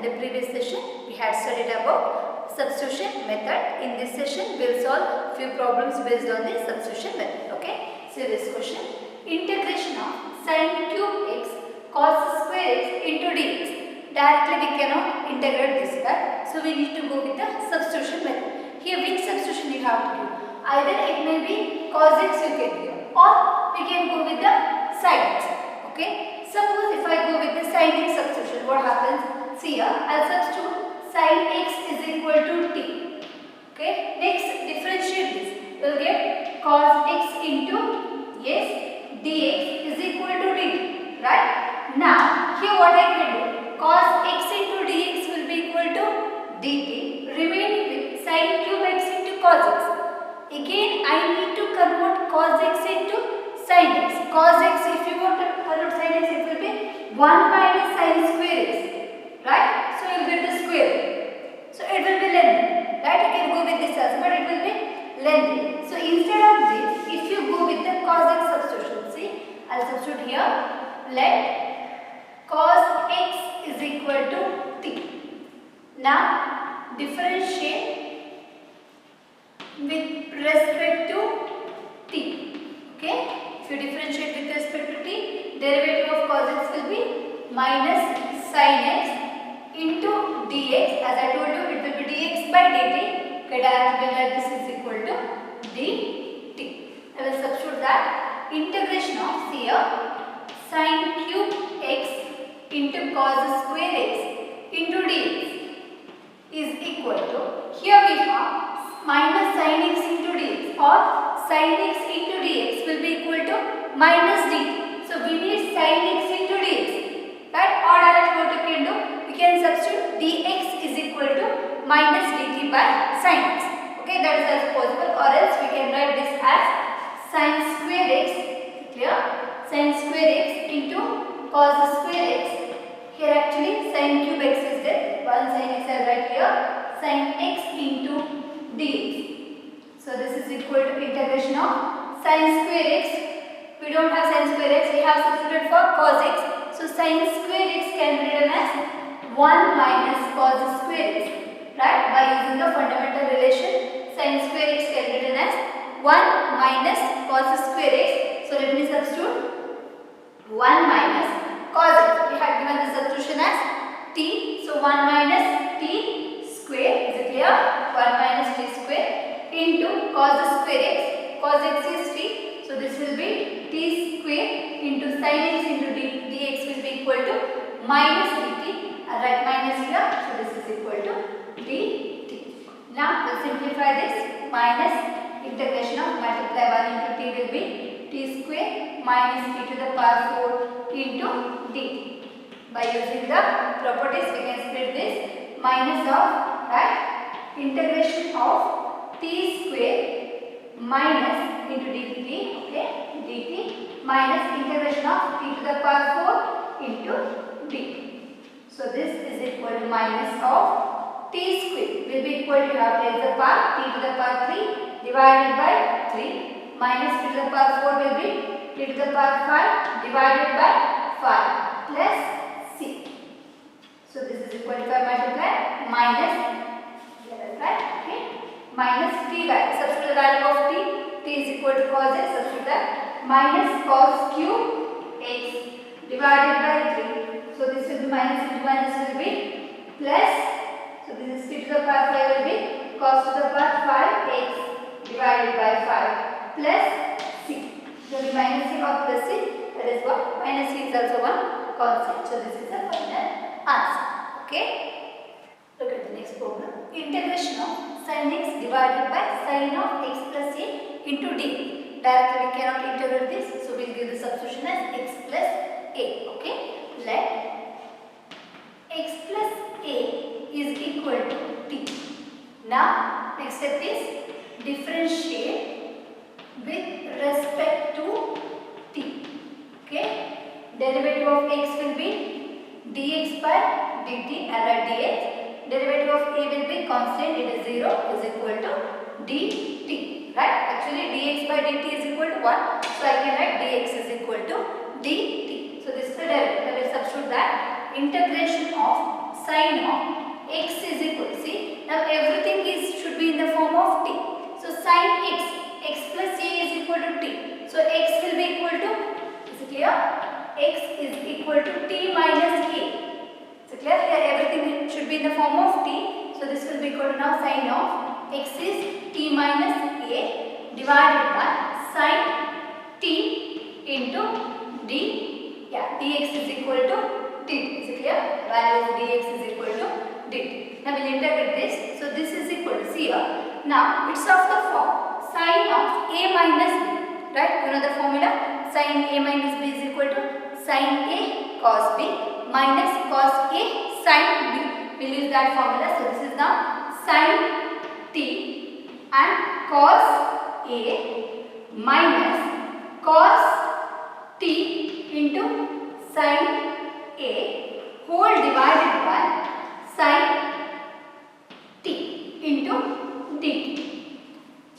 In the previous session, we had studied about substitution method. In this session, we will solve few problems based on the substitution method. Okay. So this question: integration of sin cube x cos square x into dx. Directly we cannot integrate this, right? So we need to go with the substitution method. Here, which substitution you have to do? Either it may be cos x you can give, or we can go with the sin x. Okay. Suppose if I go with the sin x substitution, what happens? See here, I'll substitute sin x is equal to t. Okay. Next, differentiate this. We'll get cos x into dx is equal to dt. Right? Now, here what I can do? Cos x into dx will be equal to dt, remaining with sin cube x into cos x. Again, I need to convert cos x into sin x. Cos x, if you want to convert sin x, it will be 1 minus sin square x. Right? So, you will get the square. So, it will be lengthy. Right? You can go with this as, but it will be lengthy. So, instead of this, if you go with the cos x substitution, see, I will substitute here, let cos x is equal to t. Now, differentiate with respect to t. Okay? If you differentiate with respect to t, derivative of cos x will be minus sin x into dx. As I told you, it will be dx by dt. Okay, directly will let this is equal to dt. I will substitute that integration of here sin cube x into cos square x into dx is equal to, here we have minus sin x into dx, or sin x into dx will be equal to minus dt. So we need sin x into dx, right? Or directly what you can do, you can substitute dx is equal to minus dt by sin x. Okay, that is as possible, or else we can write this as sin square x, clear? Sin square x into cos square x. Here actually sin cube x is there. One sin x I write here, sin x into dx. So this is equal to integration of sin square x. We don't have sin square x, we have substituted for cos x. So sin square x can be written as 1 minus cos square x. Right? By using the fundamental relation, sin square x can be written as 1 minus cos square x. So let me substitute 1 minus cos x. We have given the substitution as t. So 1 minus t square, is it clear? 1 minus t square into cos square x. Cos x is t. So this will be t square into sin x into dx will be equal to minus dt. I write minus here. So this is equal to dt. Now we'll simplify this. Minus integration of multiply 1 into t will be t square minus t to the power 4 into dt. By using the properties, we can split this minus of, right, integration of t square minus into dt, okay, dt minus integration of t to the power 4 into dt. So this is equal to minus of t square will be equal to, you have to take the power t to the power 3 divided by 3 minus t to the power 4 will be t to the power 5 divided by 5 plus c. So this is equal to 5 multiply minus, right? Okay, minus t value. Substitute the value of t. T is equal to cos x. Substitute that minus cos cube x divided by 3. So this will be minus into minus will be plus. So this is t to the power 5 will be cos to the power 5 x divided by 5 plus c. So the minus c or plus c, that is what? Minus c is also one constant. So this is the final answer. Okay. Look at the next problem. Integration of sin x divided by sin of x plus a into d. Directly we cannot integrate this. So we will give the substitution as x plus a. Okay. Let x plus a is equal to t. Now next step is differentiate with respect to t. Okay. Derivative of x will be dx by dt, and write dx. Derivative of a will be constant, it is 0, is equal to dt. Right? Actually dx by dt is equal to 1. So I can write dx is equal to dt. So this is the derivative. I will substitute that integration of sin of in the form of t. So this will be equal to now sin of x is t minus a divided by sin t into d. Yeah, dx is equal to dt. Is it clear? Value of dx is equal to dt. Now we'll integrate this. So this is equal to, see here. Now it's of the form sin of a minus b. Right? You know the formula? Sin a minus b is equal to sin a cos b minus cos a sin b. We'll use that formula. So this is now sin t and cos a minus cos t into sin a whole divided by sin t into dt.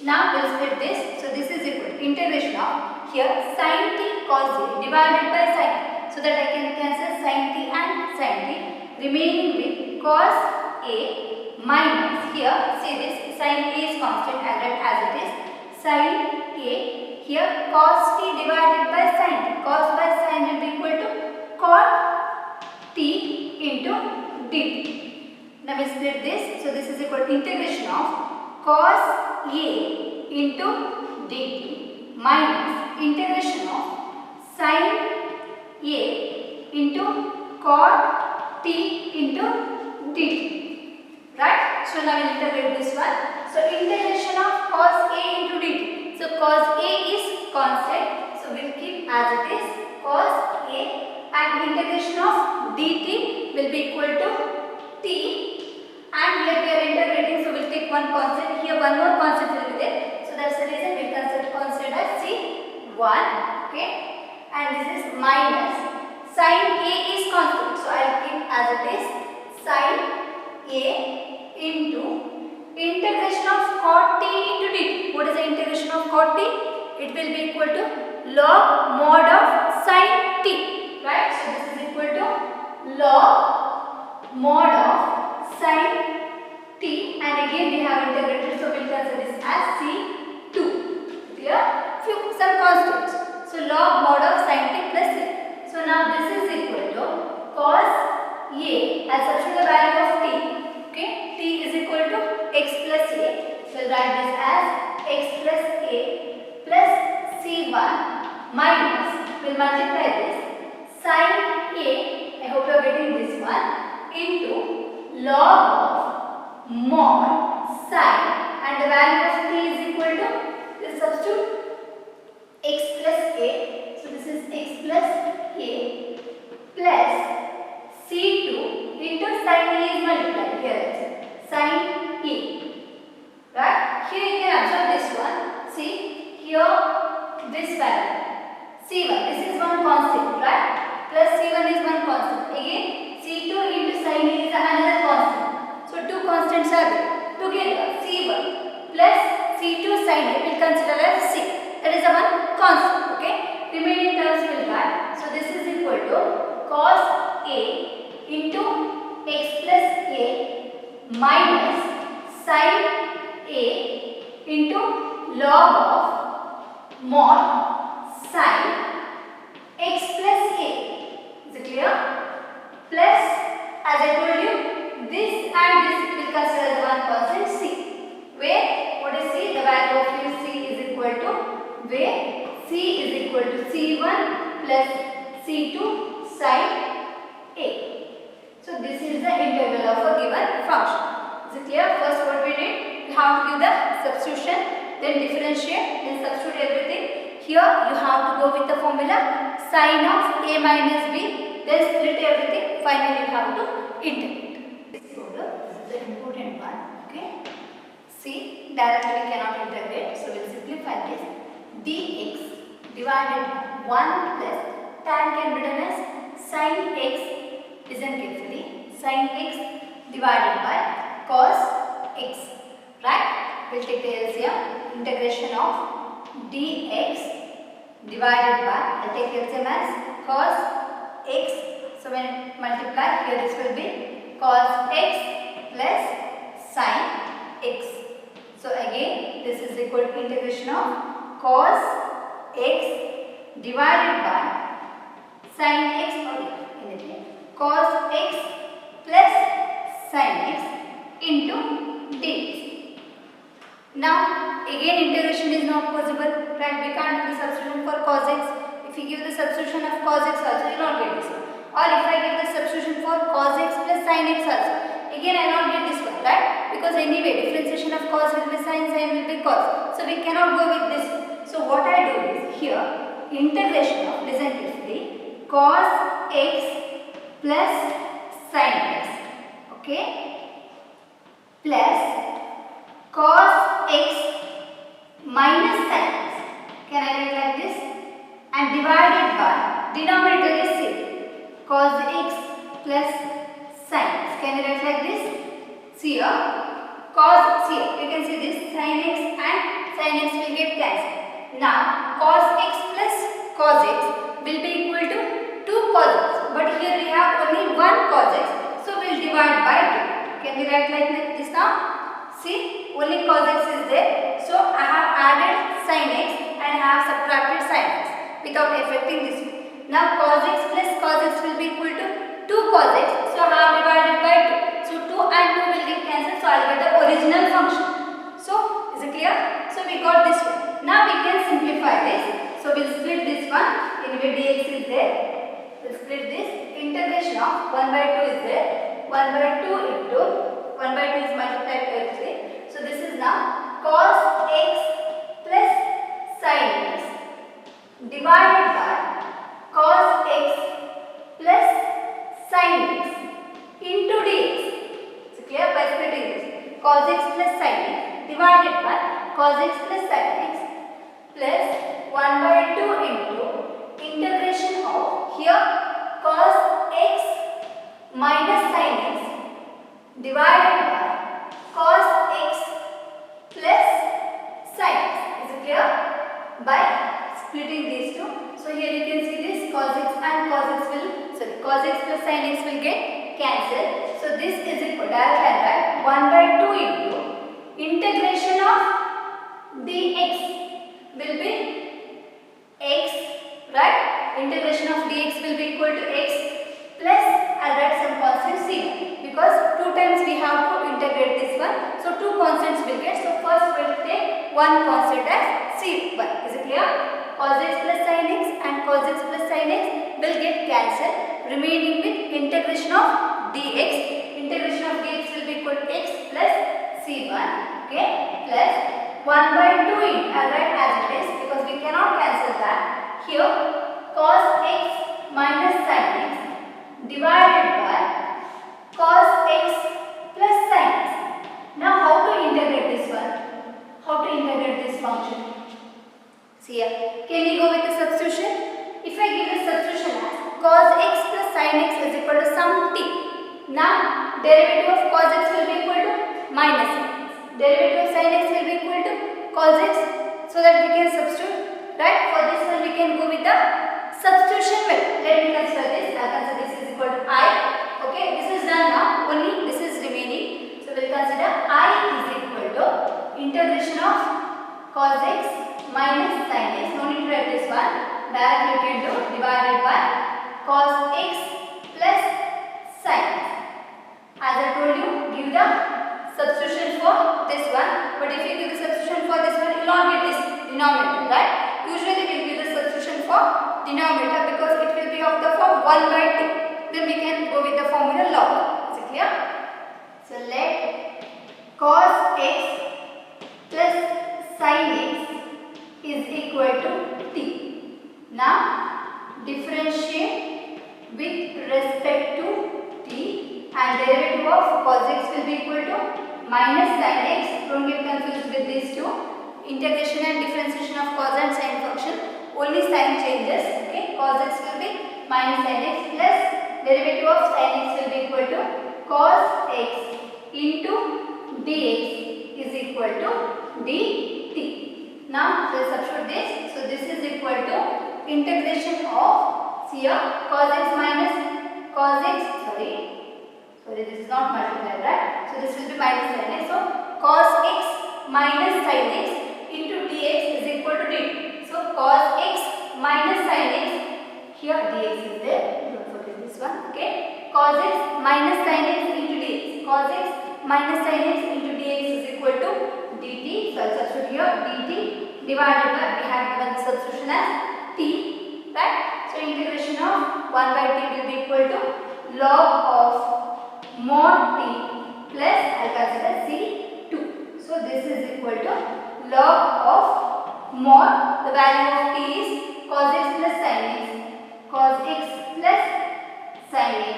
Now we'll split this. So this is equal to integration of here sin t cos a divided by sin, so that I can cancel sin t and sin t, remaining with cos a minus, here see this sin a is constant, I write as it is, sin a, here cos t divided by sin t, cos by sin will be equal to cot t into dt. Now we split this. So this is equal to integration of cos a into dt minus integration of sin a into cot t into dt. Right? So now we will integrate this one. So integration of cos a into dt. So cos a is constant, so we will keep as it is cos a, and integration of dt will be equal to t, and here we are integrating, so we will take one constant, here one more constant will be there, so that's the reason we consider constant as c1. Okay, and this is minus sin a is constant, so I will keep as it is sin a into integration of cot t into dt. What is the integration of cot t? It will be equal to log mod of sin t. Right? So this is equal to log mod of sin t, and again we have integrated, so we will consider this as c2. Clear? Some constants. So log mod of sin t plus c. So now this is equal to cos a, as substitute the value of t. Okay, t is equal to x plus a. So write this as x plus a plus c1 minus, we'll multiply this sin a, I hope you are getting this one, into log of mod sin, and the value of t is equal to, this substitute x plus a, so this is x plus a plus c2 into sin a is multiplied, here sin a. Right? Here you can observe this one. See, here this value c1, this is one constant, right? Plus c1 is one constant. Again c2 into sin a is another constant. So two constants are there. Together c1 plus c2 sin a will consider as c. That is a one constant. Okay. Remaining terms will write. So this is equal to cos a into x plus a minus sin a into log of mod sin x plus a. Is it clear? Plus, as I told you, this and this will consider as one constant c. Where what is c? The value of c is equal to, where c is equal to c1 plus c2 sin a. So this is the integral of a given function. Is it clear? First what we did, you have to give the substitution, then differentiate, then substitute everything. Here you have to go with the formula sin of a minus b, then split everything, finally you have to integrate. This is the important one. Okay. See, directly we cannot integrate, so we will simplify this. Dx divided by 1 plus tan can be written as sin x, listen carefully, sin x divided by cos x. Right? We will take the LCM, integration of dx divided by, I will take LCM as cos x. So when multiply, here this will be cos x plus sin x. So again this is equal to integration of cos x divided by sin x, or cos x plus sin x. cos x, if you give the substitution of cos x also, you will not get this one. Or if I give the substitution for cos x plus sin x also, again I will not get this one, right? Because anyway differentiation of cos will be sin, sin will be cos. So we cannot go with this one. So what I do is here integration of, listen carefully, cos x plus sin x, okay, plus cos x minus sin x, can I write like this, and divided by, denominator is same, cos x plus sin x, can I write like this, see here, cos, see here, you can see this sin x and sin x will get cancelled. Now cos x plus cos x will be equal to 2 cos x, but here we have only 1 cos x, so we will divide by 2. Can we write like this now? See, only cos x is there, so I have added sin x and I have subtracted sin x without affecting this one. Now cos x plus cos x will be equal to 2 cos x, so I have divided by 2. So 2 and 2 will get cancelled, so I will get the original function. So is it clear? So we got this one. Now we can simplify this. So we will split this one. Anyway dx is there. We will split this. Integration of 1 by 2 is there. 1 by 2 into 1 by 2 is multiplied by 3. So this is now cos x plus sin x divided by cos x plus sin x into dx. So clear? By splitting this, cos x plus sin x divided by cos x plus sin x plus 1 by 2 into integration of, here cos x minus sin x divided by cos x plus sin x. Is it clear? By splitting these two. So here you can see this cos x and cos x will, sorry, cos x plus sin x will get cancelled. So this is equal, direct line, right? 1 by 2 into integration of dx will be x, right? Integration of dx will be equal to x plus, I'll write some constant c, because 2 times we have to integrate this one. So 2 constants will get. So first we will take one constant as c1. Is it clear? Cos x plus sin x and cos x plus sin x will get cancelled, remaining with integration of dx. Integration of dx will be equal to x plus c1, okay, plus 1 by 2 in, I'll write as it is because we cannot cancel that. Here cos x minus sin x divided by cos x plus sin x. Now how to integrate this one? How to integrate this function? See here, can we go with the substitution? If I give the substitution as cos x plus sin x is equal to some t. Now derivative of cos x will be equal to minus sin x. Derivative of sin x will be equal to cos x, so that we can substitute, right? For this one we can go with the substitution method. Let me consider this. I consider this is equal to I. Okay, this is done now. Only this is remaining. So we will consider I is equal to integration of cos x minus sin x. No need to write this one. Directly you can do divided by cos x plus sin x. As I told you, give the substitution for this one. But if you give the substitution for this one, you will not get this denominator, right? Usually we will give the substitution for denominator because it will be of the form 1 by 2. Then we can go with the formula log. Is it clear? So let cos x plus sin x is equal to t. Now differentiate with respect to t, and derivative of cos x will be equal to minus sin x. Don't get confused with these two. Integration and differentiation of cos and sin function, only sign changes. Okay, cos x will be minus sin x plus derivative of sin x will be equal to cos x into dx is equal to dt. Now let's substitute this. So this is equal to integration of, see here, cos x minus cos x, sorry this is not multiplied, right? So this will be minus sin x. So cos x minus sin x into dx is equal to dt. So cos x minus sin x, here dx is there, don't forget this one, okay? Cos x minus sin x into dx. Cos x minus sin x into dx is equal to dt. So I will substitute here dt divided by, we have given the substitution as t equal to log of mod t plus I'll consider C2. So this is equal to log of mod, the value of t is cos x plus sin x, cos x plus sin x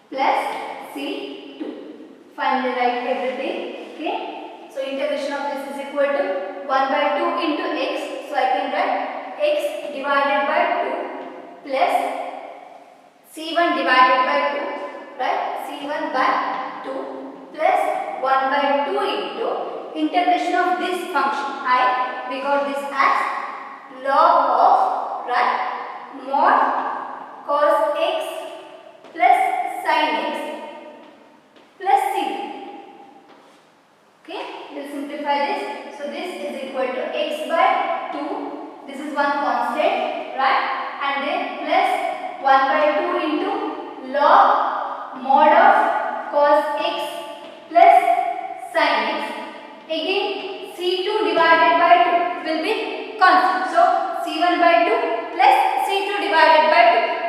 plus C2. Finally write everything. Okay. So integration of this is equal to 1 by 2 into x. So I can write x divided by 2 plus c1 divided by 2, right? c1 by 2 plus 1 by 2 into integration of this function I, we got this as log of, right, mod cos x plus sin x plus c. Okay, we'll simplify this. So this is equal to x by 2. This is one constant, right? And then plus 1 by 2 into log mod of cos x plus sin x. Again c2 divided by 2 will be constant. So c1 by 2 plus c2 divided by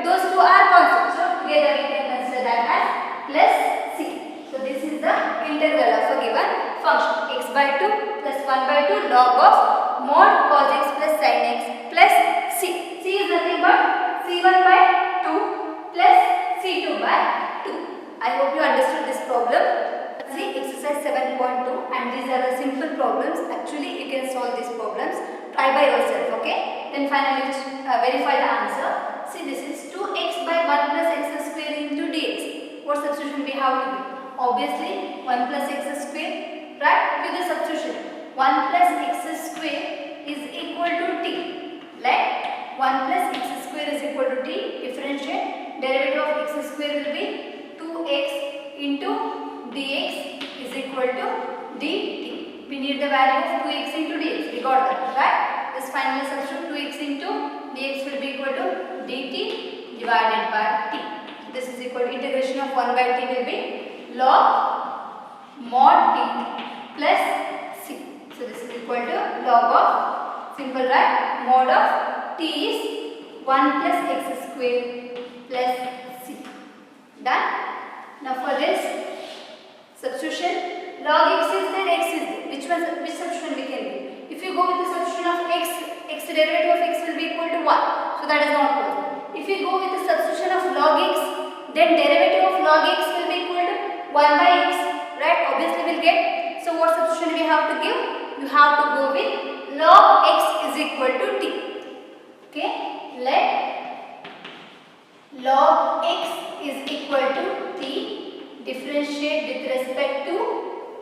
2. Those two are constant. So together we can consider that as plus c. So this is the integral of a given function x by 2 plus 1 by 2 log of mod cos x plus sin x plus c. C is nothing but c1 by 2 plus c2 by 2. I hope you understood this problem. See exercise 7.2 and these are the simple problems. Actually you can solve these problems. Try by yourself, okay? Then finally verify the answer. See this is 2x by 1 plus x square into dx. What substitution we have to do? Obviously 1 plus x square, right? With the substitution 1 plus x square is equal to t. Let 1 plus x square is equal to t. Differentiate, derivative of x square will be 2x into dx is equal to dt. We need the value of 2x into dx. We got that, right? This finally substitute 2x into dx will be equal to dt divided by t. This is equal to integration of 1 by t will be log mod t plus c. So this is equal to log of, simple, right? Mod of t is 1 plus x square plus c. Done. Now for this substitution, log x is there, x is there. Which substitution we can do? If you go with the substitution of x derivative of x will be equal to 1. So that is not possible. If you go with the substitution of log x, then derivative of log x will be equal to 1 by x, right? Obviously we'll get. So what substitution we have to give? You have to go with log x is equal to t. Okay? Let log x is equal to t. Differentiate with respect to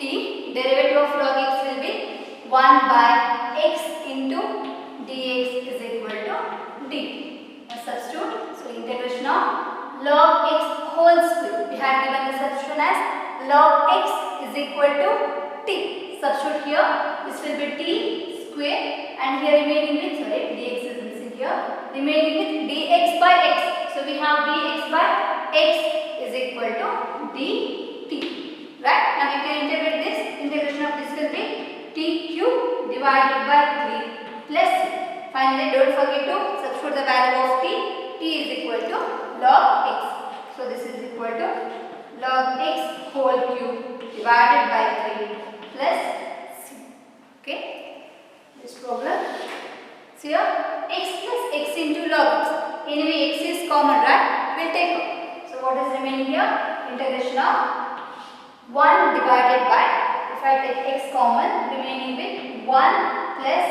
t. Derivative of log x will be 1 by x into dx is equal to dt. Now substitute. So integration of log x whole square. We have given the substitution as log x is equal to t. Substitute here. This will be t square and here remaining with, sorry, dx is missing here. Remaining with dx by x. So we have dx by x is equal to dt. Right? Now we can integrate this. Integration of this will be t cube divided by 3 plus c. Finally, don't forget to substitute the value of t. T is equal to log x. So this is equal to log x whole cube divided by 3 plus c. Okay? This problem. So here x plus x into log x. Anyway, x is common, right? We'll take it. So what is remaining here? Integration of 1 divided by, if I take x common, remaining with 1 plus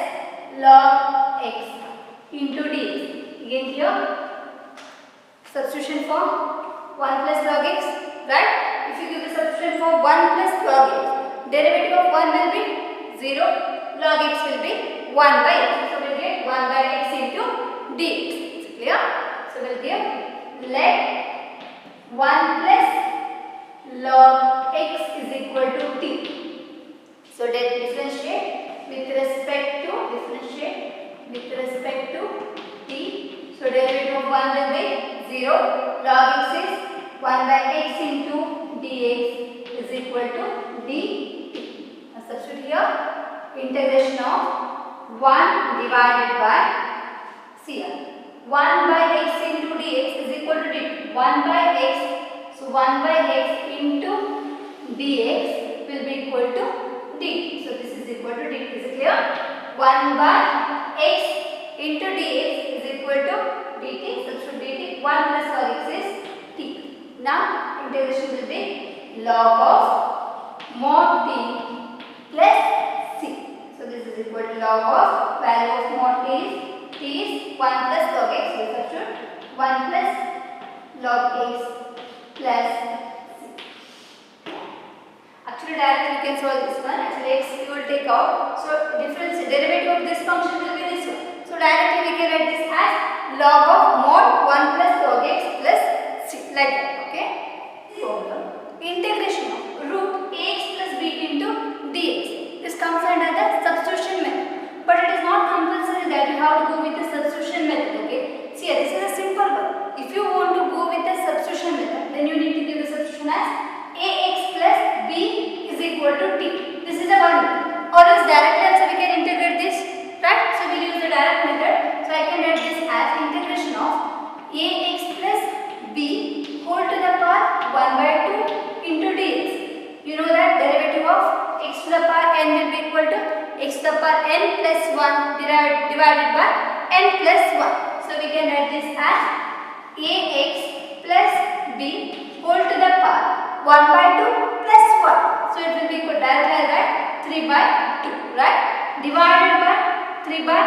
log x into dx. Again here, substitution for 1 plus log x, right? If you give the substitution for 1 plus log x, derivative of 1 will be 0, log x will be 1 by x. So we'll get 1 by x into dx. It's clear? So we'll give let 1 plus log x is equal to t. So differentiate with respect to t. So derivative of 1 will be 0. Log x is 1 by x into dx is equal to dt. Now substitute here integration of 1 divided by CR. 1 by x into dx is equal to dt. 1 by x, so 1 by x into dx will be equal to dt. So this is equal to dt. Is it clear? 1 by x into dx is equal to dt. Substitute dt. 1 plus log x is t. Now integration will be log of mod t plus c. So this is equal to log of value of mod t is 1 plus log x. So substitute 1 plus log x plus c. Actually directly you can solve this one. Actually x you will take out. So difference derivative of this function will be this one. So directly we can write this as log of mod 1 plus log x plus c, like that. Okay. Problem. Integration of root ax plus b into dx. This comes under the substitution method. But it is not compulsory that you have to go with the substitution method. Okay. See, this is a simple one. If you want to go with the substitution method, then you need to give the substitution as ax plus b is equal to t. This is the one. Or else directly also we can integrate this, right? So we will use the direct method. So I can write this as integration of ax plus b whole to the power 1 by 2 into dx. You know that derivative of x to the power n will be equal to x to the power n plus 1 divided by n plus 1. So we can write this as ax plus b whole to the power 1 by 2 plus 1. So it will be equal directly that 3 by 2, right? Divided by 3 by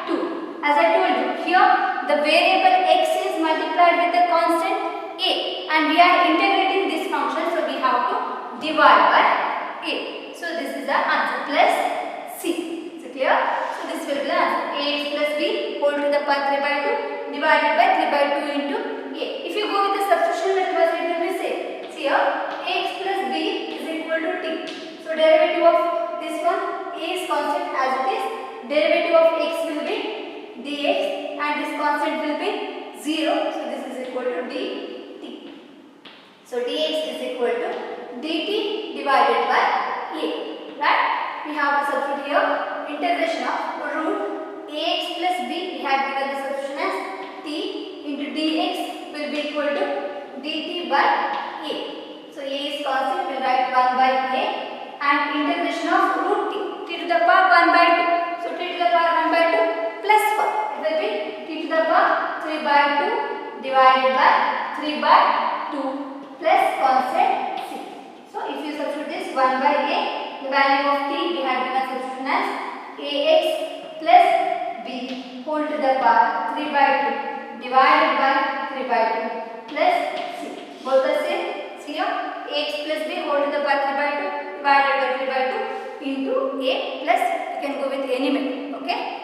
2. As I told you, here the variable x is multiplied with the constant a, and we are integrating this function, so we have to divide by a. So this is the answer plus c. Is it clear? So this will be the answer. Ax plus b whole to the power 3 by 2 divided by 3 by 2 into a. If you go with the substitution method, it will be same. See here, ax plus b is equal to t. So derivative of this one a is constant as it is. Derivative of x will be dx and this constant will be 0. So this is equal to dt. So dx is equal to dt divided by a, right? We have to substitute here integration of root ax plus b. We have given the substitution as t into dx will be equal to dt by a. So a is constant, we will write 1 by a, and integration of root t to the power 1 by 2. So t to the power 1 by 2 plus 1. It will be t to the power 3 by 2 divided by 3 by 2 plus constant c. So if you substitute this 1 by a, the value of t we have given substitution as ax plus b whole to the power 3 by 2 divided by 3 by 2 plus c. Both are same. See here, ax plus b whole to the power 3 by 2 divided by 3 by 2 into a plus, you can go with any method. Okay.